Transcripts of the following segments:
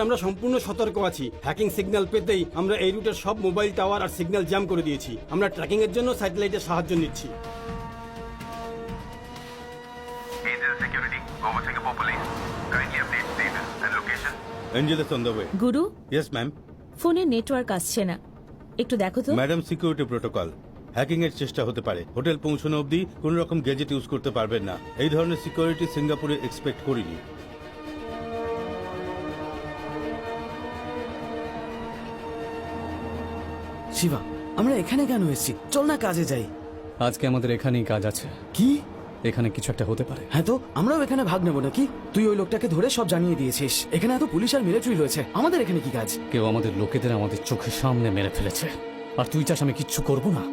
আমরা সম্পূর্ণ সতর্ক আছি। হ্যাকিং সিগন্যাল পেতেই আমরা এই রুটের সব মোবাইল টাওয়ার আর সিগন্যাল জ্যাম করে দিয়েছি। আমরা ট্র্যাকিং এর জন্য স্যাটেলাইটের সাহায্য নিচ্ছি। Angel Security, Goa Singapore Police. Kindly update status and location. Angel is on the way. Guru, Yes, ma'am. ফোনে নেটওয়ার্ক আসছে না, একটু দেখো তো। Madam, security protocol. হ্যাকিং এর চেষ্টা হতে পারে। হোটেল পৌঁছানো অবধি কোন রকম গ্যাজেট ইউজ করতে পারবেন না। এই ধরনের সিকিউরিটি সিঙ্গাপুরে এক্সপেক্ট করিনি। শিবা, আমরা এখানে কেন এসেছি? চল না কাজে যাই। আজকে আমাদের এখানেই কাজ আছে। কি? এখানে কিছু একটা হতে পারে। হ্যাঁ, তো আমরাও এখানে ভাগ নেবো নাকি? তুই ওই লোকটাকে ধরে সব জানিয়ে দিয়েছিস। এখানে এত পুলিশ আর মিলিটারি রয়েছে, আমাদের এখানে কি কাজ? কেউ আমাদের লোকেদের আমাদের চোখের সামনে মেরে ফেলেছে, আর তুই চাস আমি কিচ্ছু করব না?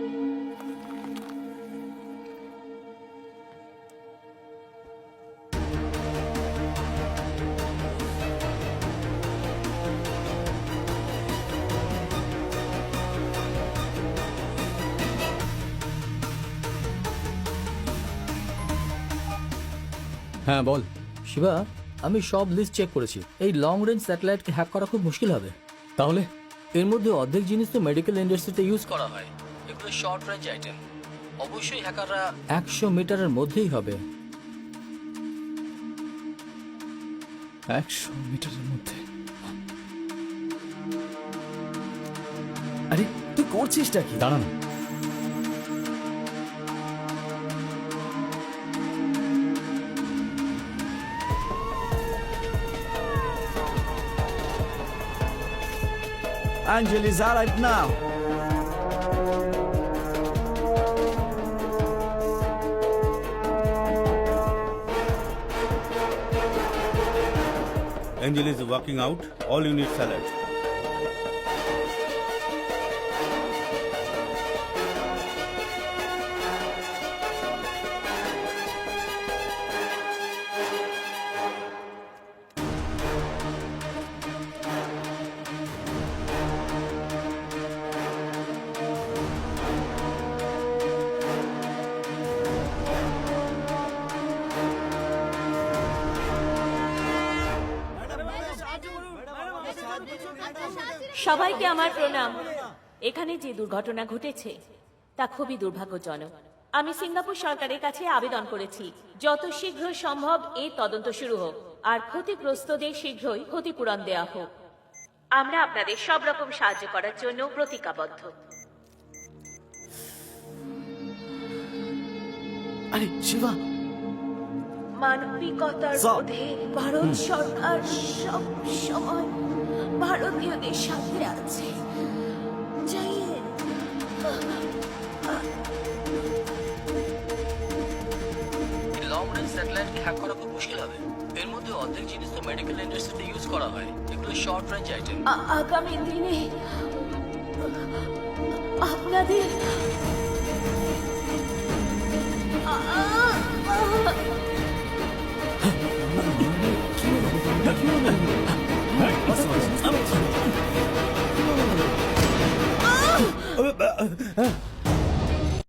হ্যাঁ বল। শিবা, আমি সব লিস্ট চেক করেছি। এই লং রেঞ্জ স্যাটেলাইটকে হ্যাক করা খুব মুশকিল হবে। তাহলে এর মধ্যে অর্ধেক জিনিস তো মেডিকেল ইন্ডাস্ট্রিতে ইউজ করা হয়। এগুলো শর্ট রেঞ্জ আইটেম। অবশ্যই হ্যাকাররা 100 মিটারের মধ্যেই হবে। 100 মিটারের মধ্যে? আরে তুই করছিসটা কি? দাঁড়ান, Angel is alright now. Angel is walking out. All units alert. সবাইকে আমার প্রণাম। এখানে যে দুর্ঘটনা ঘটেছে তা খুবই দুর্ভাগ্যজনক। আমি সিঙ্গাপুর সরকারের কাছে আবেদন করেছি যত শীঘ্র সম্ভব এই তদন্ত শুরু হোক আর ক্ষতিগ্রস্তদের শীঘ্রই ক্ষতিপূরণ দেওয়া হোক। আমরা আপনাদের সব রকম সাহায্য করার জন্য প্রতিজ্ঞাবদ্ধ। আরে শিবা, মানবিকতার বোধে ভারত সরকার সব সময় ভারতীয়দের সাথে আছে। জয় হিন্দ। লং রেঞ্জ স্যাটেলাইটকে হ্যাক করা খুব মুশকিল হবে। এর মধ্যে অর্ধেক জিনিস তো মেডিকেল ইন্ডাস্ট্রিতে ইউজ করা হয়। এগুলো শর্ট রেঞ্জ আইটেম। আগামী দিনে আপনাদের